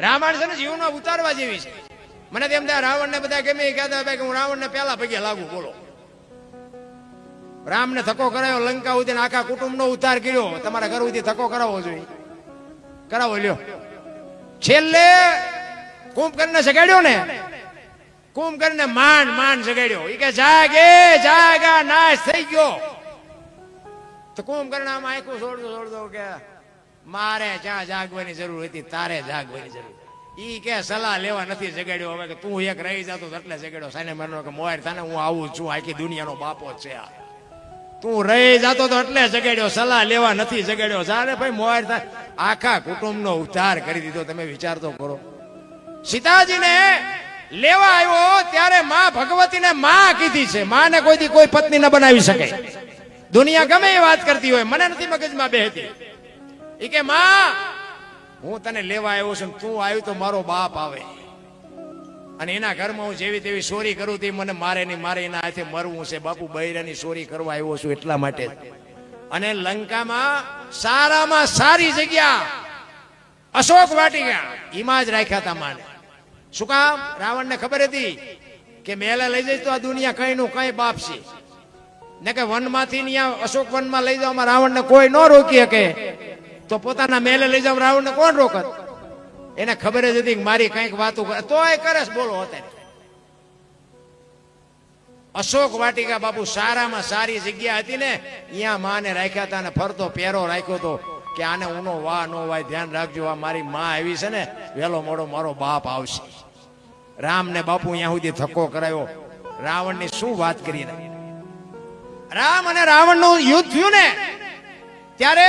રામાયણ છે ને જીવનો ઉતારવા જેવી છે. મને તેમ થાય રાવણ ને બધા ગમે એ કહેતા ભાઈ કે હું રાવણ ને પેલા પગે લાગુ. બોલો, રામ ને ધક્કો કરાયો લંકા સુધી, આખા કુટુંબ નો ઉદ્ધાર કર્યો. તમારા ઘર સુધી ધક્કો કરાવવો જોઈએ, કરાવો લ્યો. છેલ્લે કુંભકર્ણને જગાડ્યો ને, કુંભકર્ણને માંડ જગાડ્યો. એ કે જાગે જાગા નાશ થઈ ગયો. તો કુંભકર્ણ આમાં આખું છોડતો કે મારે જ્યાં જાગવાની જરૂર હતી તારે જાગવાની જરૂર. ઈ કે સલાહ લેવા નથી જગાડ્યો. હવે કે તું એક રહી જતો એટલે જગાડ્યો. સાને માનો કે મોર થાને હું આવું છું, આખી દુનિયાનો બાપો છે આ. તું રહી જતો તો એટલે જગાડ્યો, સલાહ લેવા નથી જગાડ્યો. સારે ભાઈ મોર થાય, આખા કુટુંબનો ઉદ્ધાર કરી દીધો. તમે વિચાર તો કરો. સીતાજીને લેવા આવ્યો ત્યારે માં ભગવતીને માં કીધી છે. માં ને કોઈ પત્ની ન બનાવી શકે. દુનિયા ગમે એ વાત કરતી હોય, મને નથી મગજમાં બેહતી. ઈ કે માં હું તને લેવા આવ્યો છું, તું આવ્યું તો મારો બાપ આવે અને એના ઘરમાં હું જેવી તેવી ચોરી કરું તે મને મારે નહીં, મારે એના હાથે મરવું છે. બાપુ બૈરાની ચોરી કરવા આવ્યો છું એટલા માટે. અને લંકામાં સારામાં સારી જગ્યા અશોક વાટિકા એમાં જ રાખ્યા હતા માને. શું કામ? રાવણ ને ખબર હતી કે મેલા લઈ જઈશ તો આ દુનિયા કઈ નું કઈ બાપ છે ને, કે વનમાંથી અશોક વનમાં લઈ જવામાં રાવણ ને કોઈ ન રોકી શકે. તો પોતાના મેલે લઈ જાવ રાવણ ને કોણ રોકત? એને ખબર જ હતી કે મારી કઈક વાતો કરે તોય કરે. બોલો, અત્યારે અશોક વાટિકા બાપુ સારામાં સારી જગ્યા હતી ને, અહીંયા માને રાખ્યા હતા. અને ફરતો પેરો રાખ્યો હતો કે આને ઉનો વાહ નો વાય ધ્યાન રાખજો, આ મારી માં આવી છે ને, વેલો મોડો મારો બાપ આવશે. રામ ને બાપુ અહીંયા સુધી ધક્કો કરાયો. રાવણ ની શું વાત કરી. રામ અને રાવણ નું યુદ્ધ થયું ને ત્યારે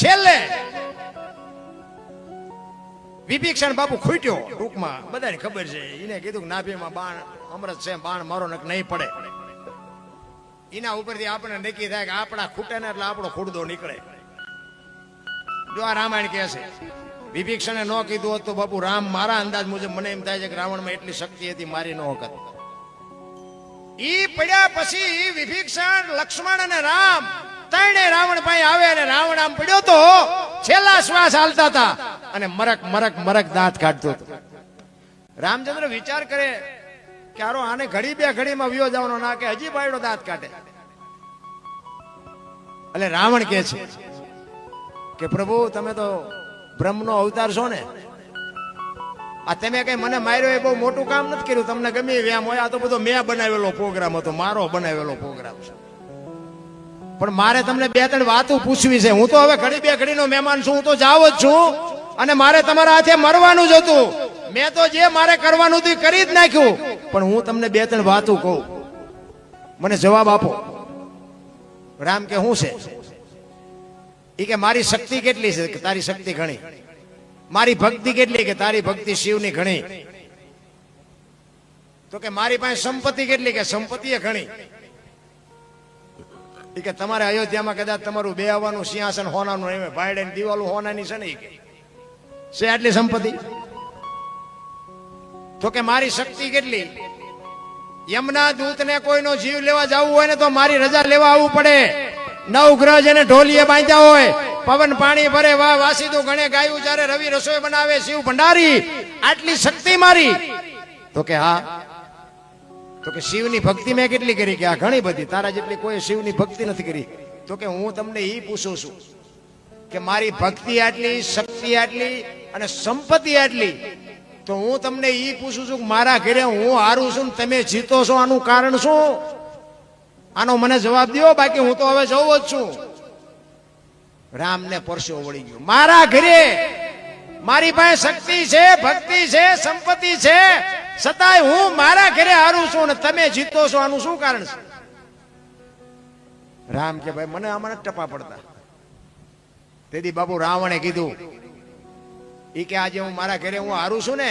છેલ્લે વિભીષણ બાપુ ખૂટ્યો. ટૂંકમાં બધાને ખબર છે. એને કીધું કે નાભીમાં બાણ અમૃત છે, બાણ મારો ને નહીં પડે. એના ઉપરથી આપણે નક્કી થાય કે આપણા ખૂટે ને એટલે આપણો ખૂટદો નીકળે. જો આ રામાયણ કહે છે. વિભીષણે ન કીધું હોત તો બાપુ રામ, મારા અંદાજ મુજબ મને એમ થાય છે કે રાવણમાં એટલી શક્તિ હતી, મારી ન વખત. ઈ પડ્યા પછી વિભીષણ, લક્ષ્મણ અને રામ ત્રણે રાવણ પાસે આવે અને રાવણ આમ પડ્યો તો છેલ્લા શ્વાસ હાલતા હતા અને મરક દાંત કાઢતો હતો. રામચંદ્ર વિચાર કરે કે આરો આને ઘડી બે ઘડીમાં વિયો જવાનો ના, કે હજી બાયડો દાંત કાઢે. એટલે રાવણ કહે છે કે પ્રભુ તમે તો બ્રહ્મનો અવતાર છો ને, આ તમે કઈ મને માર્યો એ બહુ મોટું કામ નથી કર્યું. તમને ગમે વ્યામ હોય, આ તો બધો મેં બનાવેલો પ્રોગ્રામ હતો, મારો બનાવેલો પ્રોગ્રામ છે. પણ મારે તમને બે ત્રણ વાતો પૂછવી છે. હું તો હવે ઘડી બે ઘડીનો મહેમાન છું, હું તો જાવ જ છું અને મારે તમારા હાથે મરવાનું જ હતું. મેં તો જે મારે કરવાનું હતું કરી જ નાખ્યું. પણ હું તમને બે ત્રણ વાતો કહું, મને જવાબ આપો. રામ કે શું છે? એ કે મારી શક્તિ કેટલી છે? કે તારી શક્તિ ઘણી. મારી ભક્તિ કેટલી? કે તારી ભક્તિ શિવની ઘણી. તો કે મારી પાસે સંપત્તિ કેટલી? કે સંપત્તિ ઘણી. કે તમારે અયોધ્યામાં કદાચ તમારું બે આવવાનું સિંહાસન હોનાનું નહીં, ભાઈડે દિવાલો હોનાની છે ને, છે આટલી સંપત્તિ. તો કે મારી શક્તિ કેટલી? યમના દૂતને કોઈનો જીવ લેવા જવું હોય ને તો મારી રજા લેવા આવવું પડે. 9 ગ્રહ જેને ઢોલીએ બાંધ્યા હોય, પવન પાણી ભરે, વાહ વાસીદું ગણે ગાયું, જ્યારે રવિ રસોઈ બનાવે, શિવ ભંડારી, આટલી શક્તિ મારી. તો કે હા. તો કે શિવની ભક્તિ મેં કેટલી કરી? કે આ ઘણી બધી. તારા જેટલી કોઈ શિવની ભક્તિ નથી કરી. તો કે હું તમને એ પૂછું છું કે મારી ભક્તિ આટલી, શક્તિ આટલી અને સંપત્તિ આટલી, તો હું તમને એ પૂછું છું કે મારા ઘરે હું હારું છું ને તમે જીતો છો, આનું કારણ શું? આનો મને જવાબ દો, બાકી હું તો હવે જવું જ છું. રામને પરસેવો વળી ગયો. મારા ઘરે મારી પાસે શક્તિ છે, ભક્તિ છે, સંપત્તિ છે, છતાંય હું મારા ઘરે હારું છું ને તમે જીતો છો, આનું શું કારણ છે? રામ કે ભાઈ મને આમાં ટપા પડતા. તેથી બાપુ રાવણે કીધું ઈ કે આજે હું મારા ઘરે હું હારું છું ને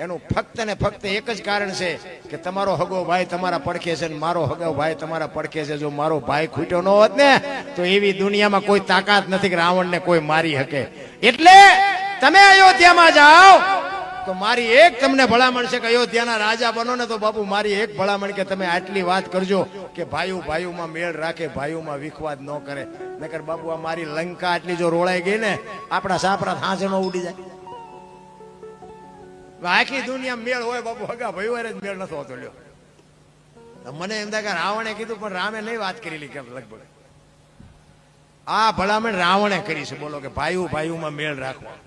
એનું ફક્ત ને ફક્ત એક જ કારણ છે કે તમારો હગો ભાઈ તમારા પડખે છે ને મારો હગો ભાઈ તમારા પડખે છે. જો મારો ભાઈ ખૂટ્યો ન હોત ને તો એવી દુનિયામાં કોઈ તાકાત નથી કે રાવણને કોઈ મારી શકે. એટલે તમે અયોધ્યામાં જાઓ તો મારી એક તમને ભલામણ છે કે અયોધ્યાના રાજા બનો ને તો બાપુ મારી એક ભલામણ કે તમે આટલી વાત કરજો કે ભાઈઓ ભાઈઓમાં મેળ રાખે, ભાઈઓમાં વિખવાદ ન કરે. નકર બાપુ આ મારી લંકા આટલી જો રોળાઈ ગઈ ને આપણા સાપરા હાંસણો ઉડી જાય. આખી દુનિયા મેળ હોય બાપુ, હગા ભાઈ જ મેળ નતો હોતો લ્યો. મને એમ થાય કે રાવણે કીધું પણ રામે નહીં વાત કરેલી કે લગભગ આ ભલામણ રાવણે કરી છે. બોલો કે ભાઈઓ ભાઈઓમાં મેળ રાખવા.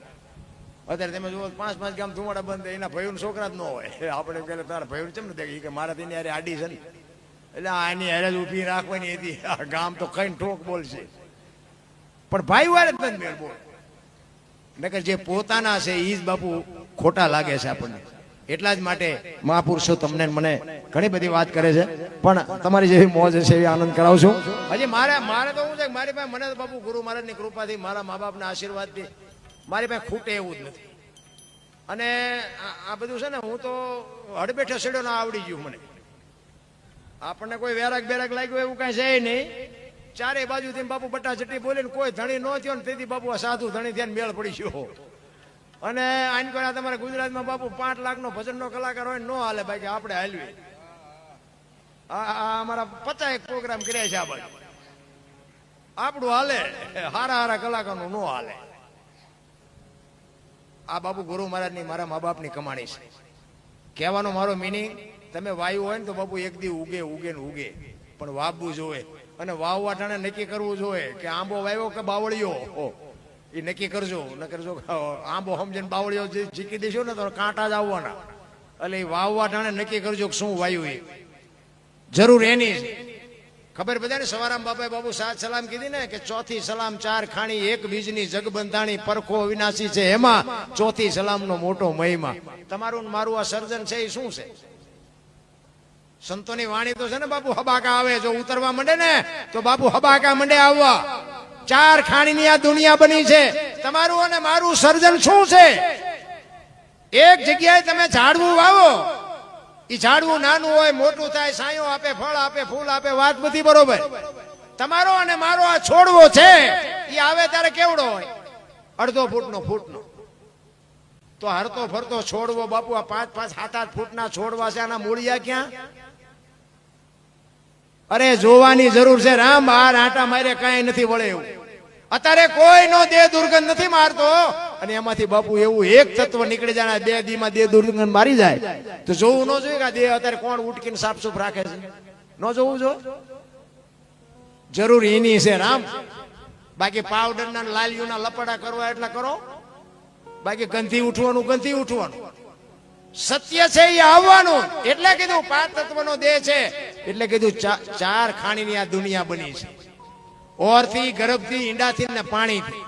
અત્યારે તમે જુઓ 5 ગામ ધુમાડા બંધ, એના ભાઈઓના છોકરા જ ન હોય. આપણે કહે તારા ભાઈઓ કેમ ને દેખી કે મારા તેની યારે આડી છે ને, એટલે આની યારે જ ઊભી રાખવાની હતી. આ ગામ તો કઈ ઠોક બોલશે, પણ ભાઈ વાળે જ બંધ મેળ બોલ. નકર જે પોતાના છે એ જ બાપુ ખોટા લાગે છે આપણને. એટલા જ માટે મહાપુરુષો તમને મને ઘણી બધી વાત કરે છે, પણ તમારી જેવી મોજ છે એવી આનંદ કરાવશું. હજી મારે તો શું છે, મારી પાસે મને તો બાપુ ગુરુ મહારાજની કૃપાથી, મારા મા બાપના આશીર્વાદથી મારી પાસે ખૂટે એવું જ નથી. અને આ બધું છે ને, હું તો હડબેઠે સેડો ના આવડી ગયું મને. આપણને કોઈ વેરાગ બેરાગ લાગ્યો એવું કઈ છે નહીં. ચારે બાજુથી બાપુ બટા ચટ્ટી બોલીને કોઈ ધણી ન થયો ને તેથી બાપુ આ સાધુ ધણી થયા મેળ પડી ગયો. અને આઈને કોઈ તમારા ગુજરાતમાં બાપુ 5 લાખનો ભજનનો કલાકાર હોય ન હાલે, બાકી આપણે હાલવી. અમારા 50 પ્રોગ્રામ કર્યા છે આ બાજુ, આપણું હાલે. હારા હારા કલાકારનું ન હાલે. આ બાપુ ગુરુ મહારાજની, મારા મા બાપની કમાણી છે. કહેવાનો મારો મિનિંગ, તમે વાયુ હોય ને તો બાપુ એક દી ઉગે ઉગે ને ઉગે, પણ વાવવું જોવે. અને વાવવા ટાણે નક્કી કરવું જોઈએ કે આંબો વાવ્યો કે બાવળિયો, એ નક્કી કરજો. ન કરજો આંબો સમજીને બાવળિયો જીકી દેશો ને તો કાંટા જ આવવાના. એટલે એ વાવવા ટાણે નક્કી કરજો કે શું વાયુ એ જરૂર એની છે. ખબર બધાને સવારામ બાપાએ બાપુ 7 સલામ કીધી ને કે ચોથી સલામ 4 ખાણી, એક બીજની જગબંધાણી, પરખો વિનાશી છે એમાં, ચોથી સલામનો મોટો મહિમા. તમારું મારું આ સર્જન છે એ શું છે? સંતોની વાણી તો છે ને બાપુ, હબાકા આવે. જો ઉતરવા માંડે ને તો બાપુ હબાકા માંડે આવવા. 4 ખાણીની આ દુનિયા બની છે. તમારું અને મારું સર્જન શું છે? એક જગ્યાએ તમે ઝાડવું વાવો, એ ઝાડવું નાનું હોય મોટું થાય, સાયો આપે, ફળ આપે, ફૂલ આપે, વાત બધી બરોબર. તમારો અને મારો આ છોડવો છે એ આવે ત્યારે કેવડો હોય? 1.5 ફૂટનો. તો હરતો ફરતો છોડવો બાપુ આ 5-5, 7-8 ફૂટના છોડવા છે. આના મૂળિયા ક્યાં? અરે જોવાની જરૂર છે રામ. આ આટા મારે કઈ નથી વળે એવું. અત્યારે કોઈનો દેહ દુર્ગંધ નથી મારતો, અને એમાંથી બાપુ એવું એક તત્વ નીકળી જાય 2 દીમાં દેહ દુર્ગંધ મારી જાય તો જોવું ન જોઈએ કે દેહ અત્યારે કોણ ઉટકીને સાફસૂફ રાખે છે? ન જોવું જોઈએ. જરૂર એની છે રામ. બાકી પાવડર ના લાલિયુના લપડા કરવા એટલા કરો, બાકી ગંધી ઉઠવાનું. સત્ય છે એ આવવાનું. એટલે કીધું 5 તત્વનો દેહ છે. એટલે કીધું 4 ખાણીની આ દુનિયા બની છે. ઓરથી, ગર્ભથી, ઈંડાથી ને પાણીથી.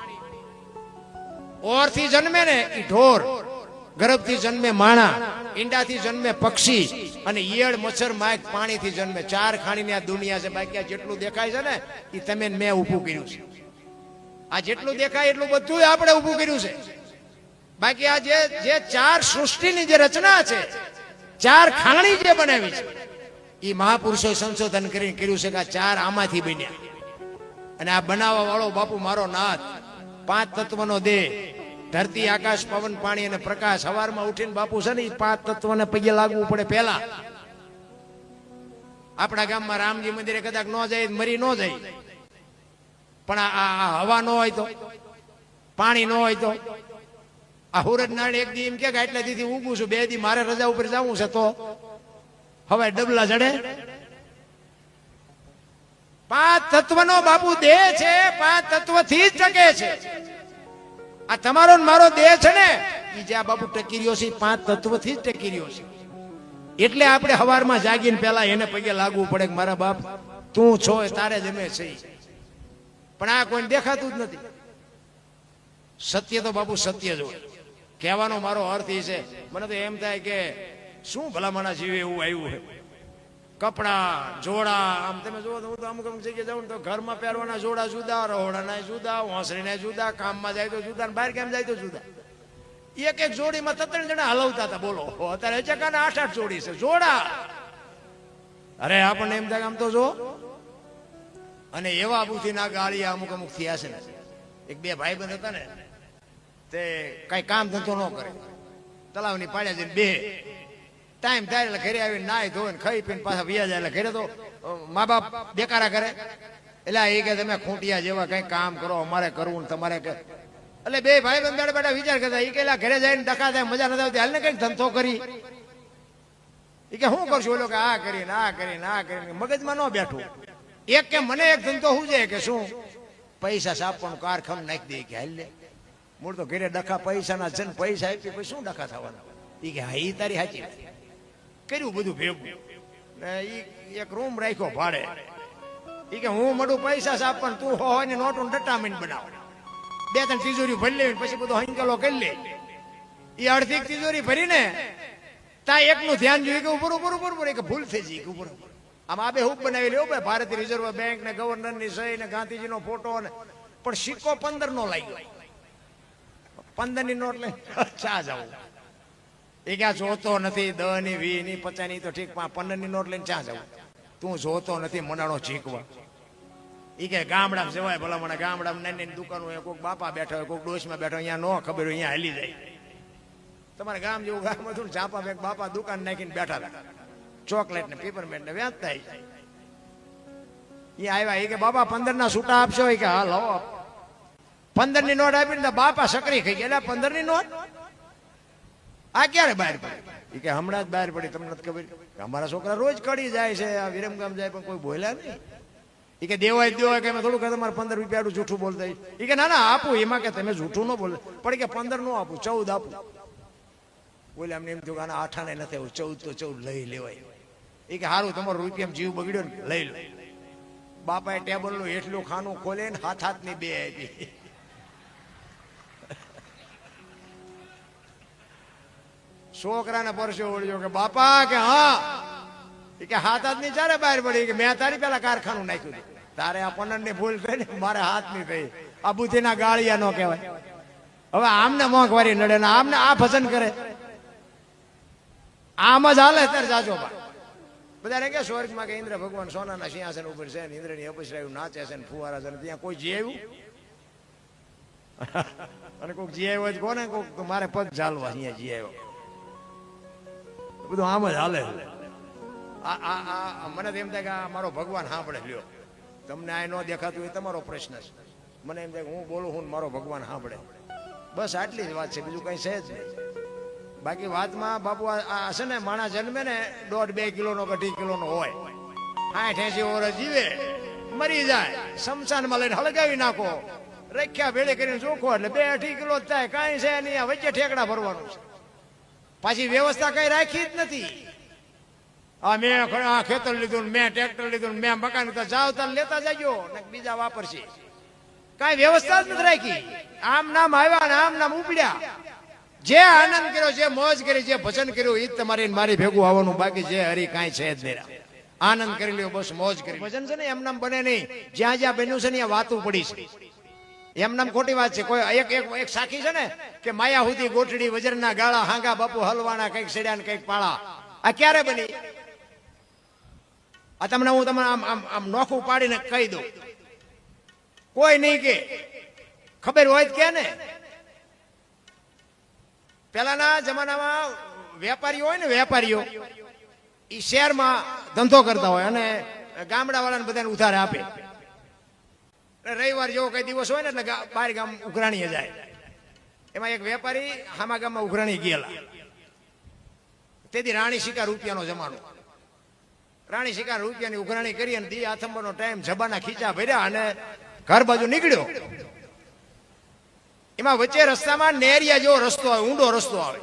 ઓરથી જન્મે ને એ ઢોર, ગર્ભથી જન્મે માણા, ઈંડાથી જન્મે પક્ષી, અને ઈયળ, મચ્છર, માખ પાણીથી જન્મે. 4 ખાણીની આ દુનિયા છે. બાકી આ જેટલું દેખાય છે ને એ તમે મેં ઊભું કર્યું છે. આ જેટલું દેખાય એટલું બધું આપણે ઊભું કર્યું છે. બાકી આ જે 4 સૃષ્ટિની જે રચના છે, 4 ખાણી જે બનાવી છે, એ મહાપુરુષોએ સંશોધન કરીને કર્યું છે કે આ 4 આમાંથી બન્યા. અને આ બનાવવા વાળો બાપુ મારો નાથ. 5 તત્વનો દેહ, ધરતી, આકાશ, પવન, પાણી અને પ્રકાશ. સવારમાં ઉઠીને બાપુ છે ને 5 તત્વને પગે લાગવું પડે. પહેલા આપણા ગામમાં રામજી મંદિરે કદાચ ન જાય, મરી ન જાય, પણ આ હવા ન હોય તો, પાણી ન હોય તો, આ હુરજ નાળ એક દી એમ કે એટલે દીથી ઉગું છું, 2 દી મારે રજા ઉપર જવું છે તો હવે ડબલા જડે. 5 તત્વનો બાપુ દેહ છે. 5 તત્વથી જ ટકે છે. આ તમારો મારો દેહ છે ને એ જ્યાં બાપુ ટકી રહ્યો છે 5 તત્વથી જ ટકી રહ્યો છે. એટલે આપણે સવારમાં જાગીને પેલા એને પગે લાગવું પડે કે મારા બાપ તું છો તારે જમે છે. પણ આ કોઈ દેખાતું જ નથી. સત્ય તો બાપુ સત્ય જ હોય. કહેવાનો મારો અર્થ એ છે, મને તો એમ થાય કે શું ભલામણા જીવે એવું આવ્યું છે. કપડા, જોડા, આમ તમે જુઓ તો હું તો અમુક જગ્યાએ જાઉં તો ઘરમાં પહેરવાના જોડા જુદા, રહોડાના જુદા, હોંસરીના જુદા, કામમાં જાય તો જુદા, બહાર કેમ જાય તો જુદા. એક જોડીમાં 3 જણા હલવતા હતા. બોલો અત્યારે ચકાને 8-8 જોડી છે જોડા. અરે આપણને એમ થાય આમ તો જો. અને એવા બુથી ના ગાળી અમુક થયા છે ને. 1-2 ભાઈબંધ હતા ને, તે કઈ કામ ધંધો ન કરે, તલાવની પાડ્યા જઈને બે ટાઈમ થાય એટલે ઘરે આવીને નાય ધોઈને ખાઈ પીને પાછા વ્યા જાય. એટલે ઘરે તો મા બાપ બેકારા કરે. એટલે એ કે તમે ખૂંટિયા જેવા કઈ કામ કરો, અમારે કરવું ને તમારે કે. એટલે બે ભાઈ બંધ બેઠા બેઠા વિચાર કરતા એ કેલા ઘરે જઈને ડખા થાય મજા નથી આવતી હાલ ને કઈક ધંધો કરી એ કે શું કરશું ઓલો કે આ કરીને મગજમાં ન બેઠું એક કે મને એક ધંધો શું છે કે શું પૈસા સાપવાનું કારખાનું નાખી દે કે હાલ લે મૂળ તો ઘરે ડખા પૈસાના છે ને પૈસા આપી પછી શું ડખા થવાના એ કે હા એ તારી સાચી કર્યું બધું ભેગું ને એ એક રૂમ રાખ્યો ભાડે એ કે હું મળું પૈસા સાપવાનું તું હોય ને નોટું ડટામીન બનાવ બે ત્રણ તિજોરી ભરી લેવી પછી બધો હંકેલો કરી લે એ અડધી તિજોરી ભરીને તા એકનું ધ્યાન જોયું કે ઉપર કે ભૂલ થઈ જઈ ઉપર આમ આ બે હુક બનાવી લેવું ભાઈ ભારતીય રિઝર્વ બેંક ને ગવર્નર ની સહી ને ગાંધીજીનો ફોટો ને પણ સિક્કો 15 નો લાગ્યો 15 ની નોટ લઈ ચા જવું એ ક્યાં જોતો નથી 10 ની 20 ની 50 ની તો ઠીક 15 ની નોટ લઈને ચા જવું તું જોતો નથી મનાણો ચીકવા એ કે ગામડામાં જવાય ભલા મને ગામડામાં નાની નાની દુકાનો હોય કોઈક બાપા બેઠા હોય કોઈક ડોશમાં બેઠા અહીંયા ન ખબર હોય અહીંયા હાલી જાય તમારે ગામ જેવું ગામ હતું ને ચાપા બેગ બાપા દુકાન નાખીને બેઠા હતા ચોકલેટ ને પેપરમેન્ટ ને વેચતા એ આવ્યા એ કે બાપા 15 ના છૂટા આપશો કે હા લો 15 ની નોટ આપીને બાપા સકરી ખાઈ ગયા 15 ની નોટ આ ક્યારે બહાર પડી એ કે હમણાં જ બહાર પડી તમને નથી ખબર અમારા છોકરા રોજ કડી જાય છે આ વિરમગામ જાય પણ કોઈ બોલ્યા નહીં એ કે દેવાય કે થોડું કે તમારે 15 રૂપિયા જૂઠું બોલતા એ કે ના આપું એમાં કે તમે જૂઠું ન બોલે પણ કે 15 નો આપું 14 આપું બોલે અમને એમ થયું કે આના 8 આને નથી 14 તો 14 લઈ લેવાય એ કે સારું તમારો રૂપિયા જીવ બગડ્યો ને લઈ લો બાપાએ ટેબલ નું એટલું ખાનું ખોલે ને હાથ ની બે આપી છોકરાને પરસે ઓળ્યો કે બાપા કે હા એ કે હાથ ની ચારે બહાર પડી કે મેં તારી પેલા કારખાનું નાખ્યું તારે આ 15 ની ભૂલ થઈ ને મારે હાથ ની થઈ આ બુદ્ધિ ના ગાળિયા નો કહેવાય હવે આમને મોંઘવારી નડે ને આમને આ ભજન કરે આમ જ હાલે ત્યારે જાજો બધા કે સ્વર્ગમાં કે ઇન્દ્ર ભગવાન સોનાના સિંહાસન ઉપર છે ઇન્દ્રની અપસરાયું નાચે છે ને ફુવારા છે ત્યાં કોઈ જીવ્યું અને કોઈક જીવ્યો જ કોને કોઈક મારે પગ ચાલવા અહીંયા જીવ્યો બધું આમ જ હાલે મને તો એમ થાય કે મારો ભગવાન સાંભળે લ્યો તમને આ ન દેખાતું એ તમારો પ્રશ્ન છે મને એમ થાય કે હું બોલું હું મારો ભગવાન સાંભળે બસ આટલી જ વાત છે બીજું કઈ છે જ નહીં બાકી વાતમાં બાપુ આ છે ને માણસ જન્મે ને 1.5-2 કિલોનો કે 2 કિલોનો હોય 60-80 વર્ષ જીવે મરી જાય શમશાનમાં લઈને હળગાવી નાખો રખ્યા ભેળે કરીને ચોખ્ખો એટલે 2-2.5 કિલો જ થાય કાંઈ છે નહીં વચ્ચે ઠેકડા ભરવાનું છે પાછી વ્યવસ્થા કઈ રાખી જ નથી મેં આ ખેતર લીધું મેં ટ્રેક્ટર લીધું મેં મકાન જાવ તાર લેતા જજો ને બીજા વાપરશે કઈ વ્યવસ્થા જ નથી રાખી આમ નામ આવ્યા ને આમ નામ ઉપડ્યા જે આનંદ કર્યો જે મોજ કરી જે ભજન કર્યું એ જ તમારી મારી ભેગું આવવાનું બાકી જે હરી કાંઈ છે જ નહીં આનંદ કરી લ્યો બસ મોજ કરી ભજન છે ને એમ નામ બને નહીં જ્યાં જ્યાં બન્યું છે ને ત્યાં વાતું પડી છે એમ નામ ખોટી વાત છે કોઈ એક સાખી છે ને કે માયા સુધી ગોઠડી વજરના ગાળા હાંગા બાપુ હલવાના કઈક સેડ્યા ને કઈક પાળા આ ક્યારે બની આ તમને હું તમને આમ નોખું પાડીને કહી દઉં કોઈ નહીં કે ખબર હોય જ કે ને પેલાના જમાનામાં વેપારીઓ હોય ને વેપારીઓ એ શહેરમાં ધંધો કરતા હોય અને ગામડા વાળાને બધાને ઉધાર આપે રવિવાર જેવો કઈ દિવસ હોય ને એટલે બહાર ગામ ઉઘરાણીએ જાય એમાં એક વેપારી હામા ગામમાં ઉઘરાણી ગયેલા તેથી રાણી શિકાર રૂપિયાનો જમાનો રાણી શિકાર રૂપિયાની ઉઘરાણી કરી અને દી આથંબરનો ટાઈમ જબાના ખીચા ભર્યા અને ઘર બાજુ નીકળ્યો એમાં વચ્ચે રસ્તામાં નેરિયા જેવો રસ્તો આવે ઊંડો રસ્તો આવે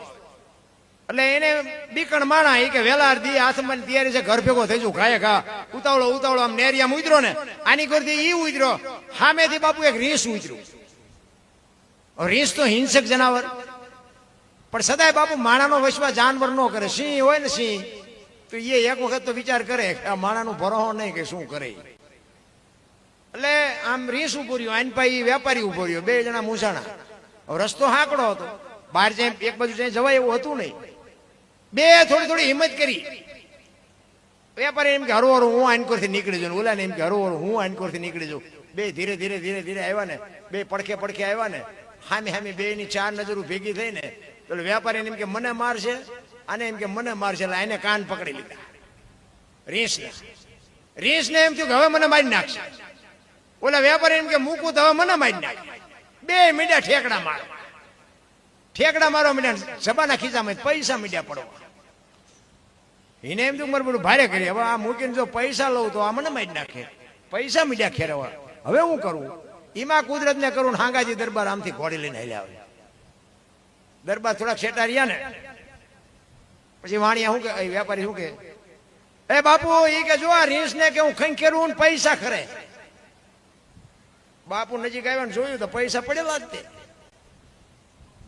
એટલે એને બીકણ માણા એ કે વેલા દી આથંબરની તૈયારી છે ઘર ભેગો થઈ જુ ખાય ખા ઉતાવળો આમ નેરિયામાં ઉતરો ને આની કરતી ઈ ઉતરો સામેથી બાપુ એક રીંસ ઉતર્યું રીંસ તો હિંસક જનાવર પણ સદાય બાપુ માણાનો વશમાં જાનવર ન કરે સિંહ હોય ને સિંહ તો એ એક વખત તો વિચાર કરે આ માણાનું ભરોહો નહીં કે શું કરે એટલે આમ રીસ ઉભો રહ્યો આની પાસે વેપારી ઉભો રહ્યો બે જણા મૂંઝાણા રસ્તો હાંકડો હતો બહાર જાય એક બાજુ જાય જવાય એવું હતું નહીં બે થોડી હિંમત કરી વેપારી એમ કે હરોહરો હું આનકોરથી નીકળી જાઉં ઓલા ને એમ કે હરોહરો હું આનકોરથી નીકળી જાઉં બે ધીરે આવ્યા ને બે પડખે આવ્યા ને હામી બે ની 4 નજરો ભેગી થઈ ને તો વેપારી એમ કે મને મારશે આને એમ કે મને મારશે એટલે એને કાન પકડી લીધા રીંસ ને એમ થયું કે હવે મને મારી નાખશે ઓલા વેપારી એમ કે મૂકું તો હવે મને મારી નાખે બે મીડિયા ઠેકડા મારો મીડિયા સભાના ખિસ્સામાં પૈસા મીડિયા પડવા. એને એમ તો મારું બધું ભારે કરી, હવે આ મૂકીને જો પૈસા લઉં તો આ મને મારી નાખે, પૈસા મીડિયા ખેરવા. હવે હું કરું? એમાં કુદરત ને કરું. હાંગાજી દરબાર આમથી ઘોડી લઈને હાલ્યા આવે. દરબાર થોડાક શેટા રહ્યા ને પછી વાણિયા શું કે, વેપારી શું કે, એ બાપુ એ કે જો આ રીંસ ને કે હું ખંખેરું ને પૈસા ખરે. બાપુ નજીક આવ્યા ને જોયું તો પૈસા પડેલા જ તે.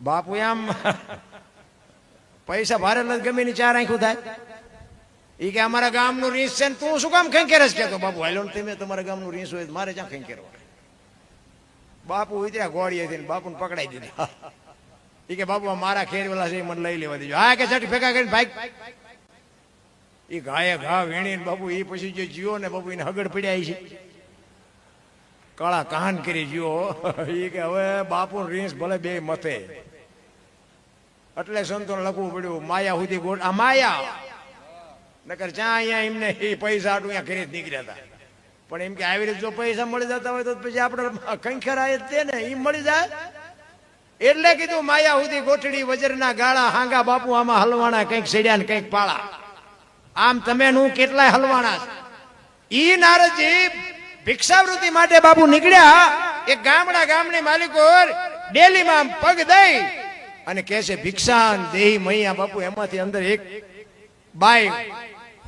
બાપુ આમ પૈસા ભારે નથી, ગમે ની ચાર આંખું થાય. એ કે અમારા ગામનું રીંસ છે ને તું શું કામ ખંખેરસ કેતો? બાપુ હાલો ને તમે તમારા ગામનું રીંસ હોય મારે ક્યાં ખંખેરવા? બાપુ ઉતર્યા ઘોડીએ થી, બાપુ ને પકડાઈ દીધા. એ કે બાપુ મારા ખેરવેલા છે મને લઈ લેવા દેજો. હા કે ચટ ભેગા કરીને ભાઈ. એ ઘાએ ઘા વીણીને બાપુ એ પછી જે જીવો ને બાપુ એને હગડ પડ્યા છે, કાળા કાન કરી જીવો. એ કે હવે બાપુ રીંસ ભલે બે મથે. એટલે સંતોને લખવું પડ્યું માયા સુધી ગોળ. આ માયા નકર ચા અહીંયા એમને એ પૈસા આટલું અહીંયા ઘરે જ નીકળ્યા હતા. પણ એમ કે આવી રીતે જો પૈસા મળી જતા હોય તો પછી આપણે કંખેરાય જ તે ને એ મળી જાય. એટલે કીધું માયા સુધી ગોઠડી વજરના ગાળા હાંગા બાપુ આમાં હલવાણા, કંઈક સેડ્યા ને કંઈક પાળા. આમ તમે નું કેટલાય હલવાણા. ઈ નારદજી ભિક્ષાવૃત્તિ માટે બાપુ નીકળ્યા. એક ગામની માલિકો ડેલીમાં પગ દઈ અને કહે છે ભિક્ષા દેહી મૈયા. બાપુ એમાંથી અંદર એક બાઈ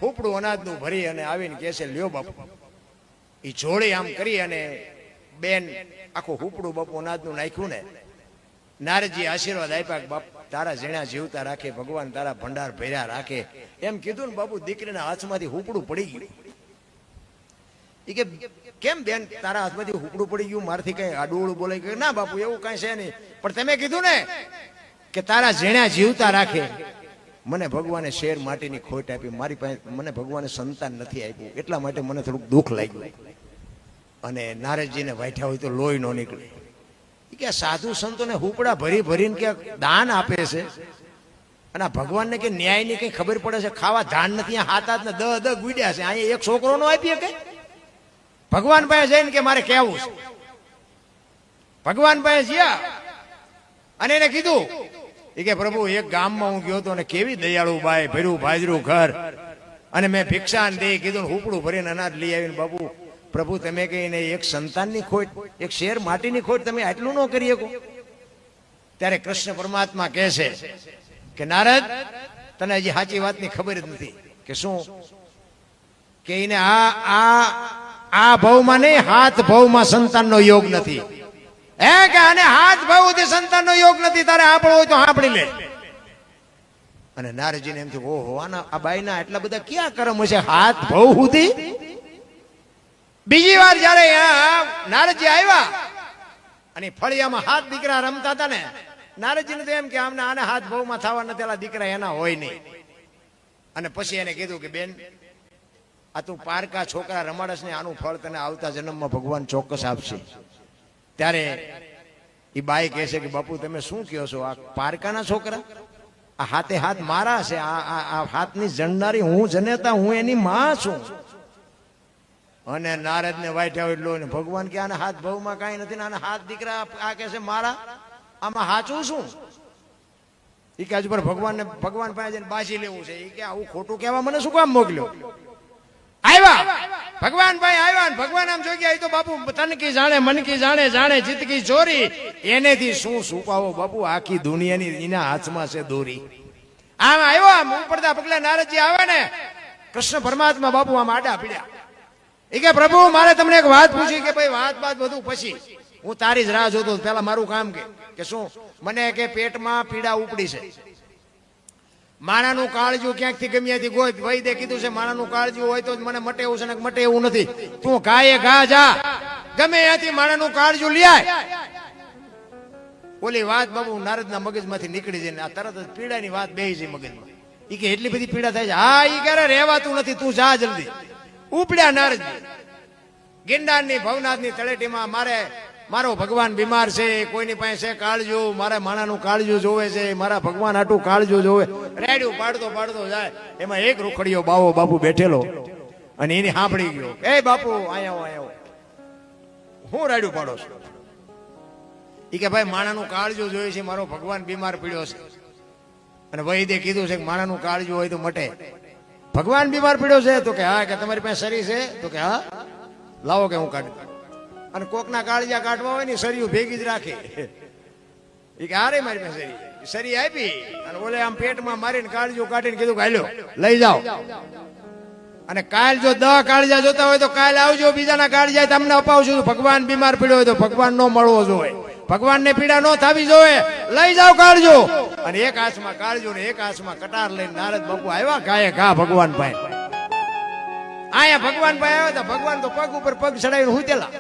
હુપડું અનાજનું ભરી અને આવીને કહે છે લ્યો બાપુ. એ જોડે આમ કરી અને બેન આખું હુપડું બાપુ અનાજનું નાખ્યું ને નારદજી આશીર્વાદ આપ્યા, બાપ તારા જેણા જીવતા રાખે, ભગવાન તારા ભંડાર ભર્યા રાખે. એમ કીધું ને બાપુ દીકરીના હાથમાંથી હુપડું પડી ગયું. એ કે કેમ બેન તારા હાથમાંથી હુપડું પડી ગયું? મારથી કઈ આડું બોલાય કે ના બાપુ એવું કઈ છે નહીં, પણ તમે કીધું ને કે તારા જેણા જીવતા રાખે. મને ભગવાને શેર માટીની ખોટ આપી, મારી પાસે મને ભગવાને સંતાન નથી આપ્યું, એટલા માટે મને થોડુંક દુઃખ લાગ્યું. અને નારદજીને વાઠ્યા હોય તો લોહી ન નીકળે. કે સાધુ સંતોને હુપડા ભરી ભરીને કે દાન આપે છે અને ભગવાનને કે ન્યાયની કઈ ખબર પડે છે? ખાવા ધાન નથી, હાથ હાથ ને દ ગુડ્યા છે. અહીંયા એક છોકરો નો આપીએ કે ભગવાન પાસે જઈને કે મારે કેવું છે? ભગવાન પાસે જ્યાં અને એને કીધું એ કે પ્રભુ એક ગામમાં હું ગયો હતો અને કેવી દયાળુ બાઈ, ભર્યું ભાજરું ઘર, અને મેં ભિક્ષા દે કીધું હુપડું ભરીને અનાજ લઈ આવીને બાપુ પ્રભુ તમે કહીને એક સંતાનની ખોટ, એક શેર માટીની ખોટ તમે આટલું ન કરી શકો? ત્યારે કૃષ્ણ પરમાત્મા કહે છે કે નારદ તને હજી સાચી વાતની ખબર જ નથી. કે શું? કે એને આ ભાવમાં નહીં, હાથ ભાવમાં સંતાનનો યોગ નથી. હે કે આને હાથ ભાવથી સંતાનનો યોગ નથી, તારે આપણો હોય તો સાંભળી લે. અને નારદજીને એમ થયું ઓહો આના આ બાઈના આટલા બધા ક્યાં કર્મ હશે હાથ ભાવ સુધી? બીજી વાર જયારે નારદજી આવ્યા અને ફળિયામાં હાથ દીકરા રમતા હતા ને, નારદજીને તો એમ કે આમને આને હાથ ભાવમાં થવા નથી, દીકરા એના હોય નહીં. અને પછી એને કીધું કે બેન આ તું પારકા છોકરા રમાડસ ને, આનું ફળ તને આવતા જન્મમાં ભગવાન ચોક્કસ આપશે. ત્યારે એ બાઈ કહે છે કે બાપુ તમે શું કહો છો? આ પારકાના છોકરા? આ હાથે હાથ મારા છે, આ હાથની જણનારી હું જનેતા, હું એની માં છું. અને નારદ ને વાઈઠા એટલો ને ભગવાન કે આના હાથ ભાવમાં કઈ નથી ને આના હાથ દીકરા આ કે છે મારા, આમાં હાચું શું? એ કે હજુ પર ભગવાન પાસે જઈને બાજી લેવું છે. એ કે આવું ખોટું કહેવા મને શું કામ મોકલ્યો? આવ્યા ભગવાન ભાઈ આવ્યા ને ભગવાન આમ જોઈ ગયા. એ તો બાપુ તન કી જાણે મન કી જાણે, જાણે જીત કી ચોરી, એનેથી શું છુપાવો બાપુ? આખી દુનિયાની એના હાથમાં છે દોરી. આમ આવ્યો, આમ ઉપડતા પગલા નારદજી આવે ને કૃષ્ણ પરમાત્મા બાપુ આમ આડા પીડ્યા. એ કે પ્રભુ મારે તમને એક વાત પૂછી. કે ભાઈ વાત બધું પછી, હું તારી જ રાહ જોતો. પેલા મારું કામ કે શું? મને કે પેટમાં પીડા ઉપડી છે, માણાનું કાળજું ક્યાંકથી ગમ્યાથી ગોત ભાઈ દે કીધું છે માણાનું કાળજું હોય તો મને મટે એવું છે ને મટે એવું નથી. તું ગાયે ઘા જા, ગમે ત્યાંથી માણાનું કાળજું લઈ આય. ઓલી વાત બાબુ નારદના મગજમાંથી નીકળી જાય ને આ તરત જ પીડાની વાત બેહી જાય મગજમાં. ઈ કે એટલી બધી પીડા થાય છે? હા ઈ કે રહેવાતું નથી, તું જા જલ્દી. ઉપડ્યા નારદજી ગિરનારની ભવનાથની તળેટીમાં. મારો ભગવાન બીમાર છે, કોઈની પાસે કાળજું, મારે માણાનું કાળજું જોવે છે, મારા ભગવાન આટું કાળજું જોવે. રેડ્યું પાડતો જાય. એમાં એક રૂખડીયો બાવો બાપુ બેઠેલો અને એની સાંભળી ગયો. એ બાપુ આયા હું રાડ્યું પાડો છું. એ કે ભાઈ માણાનું કાળજું જોયું છે, મારો ભગવાન બીમાર પડ્યો છે. અને વૈદ્ય કીધું છે કે માણાનું કાળજું હોય તો મટે. ભગવાન બીમાર પડ્યો છે તો કે હા, કે તમારી પાસે સરી છે તો કે હા લાવો કે હું કાઢું. અને કોકના કાળજા કાઢવા હોય ને સરિયું ભેગી જ રાખે. એ કે હારે મારી પાસે સરી આપી અને ઓલે આમ પેટમાં મારીને કાળજું કાઢીને કીધું કે હાલ્યો લઈ જાઓ. અને કાલ જો 10 કાળજા જોતા હોય તો કાલ આવજો, બીજાના કાળજા તમને અપાવશું. ભગવાન બીમાર પડ્યો હોય તો ભગવાન નો મળવો જોઈએ, ભગવાન ને પીડા નો થવી જોઈએ. લઈ જાઓ કાળજો. અને એક હાથમાં કાળજો ને એક હાથમાં કટાર લઈને નારદ બાપુ આવ્યા ગાયે ઘા ભગવાન ભાઈ. આયા ભગવાન ભાઈ આવ્યા હતા. ભગવાન તો પગ ઉપર પગ ચડાવીને હુતેલા.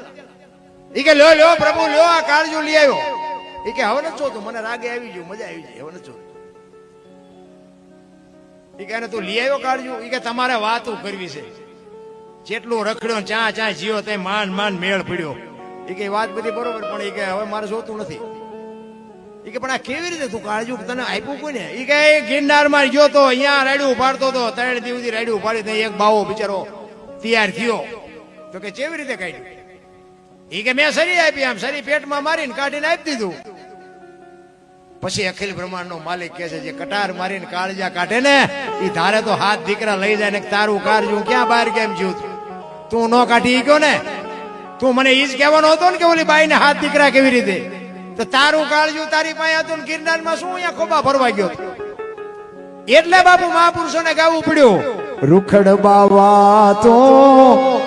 ઈ કે લો પ્રભુ લો આ કાળજો લઈ આવ્યો. ઈ કે હવે નથી જોતું, મને રાગે આવી ગયું, મજા આવી જાય, હવે નથી જોતું. ઈ કે તું લઈ આવ્યો કાળજો? ઈ કે તમારે વાતો કરવી છે. જેટલું રખડ્યો ચા જીવો તે માન મેળ પડ્યો. ઈ કે વાત બધી બરોબર, પણ ઈ કે હવે મારે જોતું નથી. ઈ કે પણ આ કેવી રીતે તું કાળજુ તને આપ્યું કોને? ઈ કે ગિરનાર માં ગયો તો અહીંયા રાડ્યું ઉપાડતો હતો, 3 દિવસ સુધી રાડ્યું ઉપાડી. એક બાવો બિચારો તૈયાર થયો તો કે કેવી રીતે કાઢ્યું? ઈ કે મેં સરી આપી, આમ સરી પેટમાં મારીને કાઢીને આપી દીધું. પછી અખિલ બ્રહ્માંડ નો માલિક કહે છે જે કટાર મારીને કાળજા કાઢે ને એ ધારે તો હાથ દીકરા લઈ જાય ને તારું કાળજું ક્યાં બહાર કેમ જીવ તું નો કાઢી ગયો ને? તું મને ઈ જ કહેવાનો હતો ને કે ઓલી બાઈ ને હાથ દીકરા કેવી રીતે? તો તારું કાળજું તારી પાસે હતું ને ગિરનાર માં શું અહીંયા ખોબા ભરવા ગયો? એટલે બાપુ મહાપુરુષોને ગાવું પડ્યું, રૂખડ બાવા તો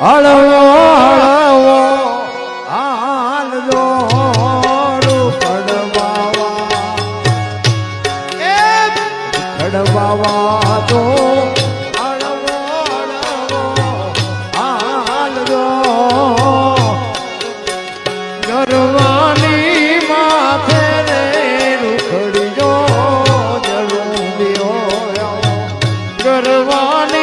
હળવો હળવો હાલજો. બાવા તો હળવો હળવો હાલજો. ગરવાની માથે રે રૂખડીજો જરૂરિયો. ગરવાની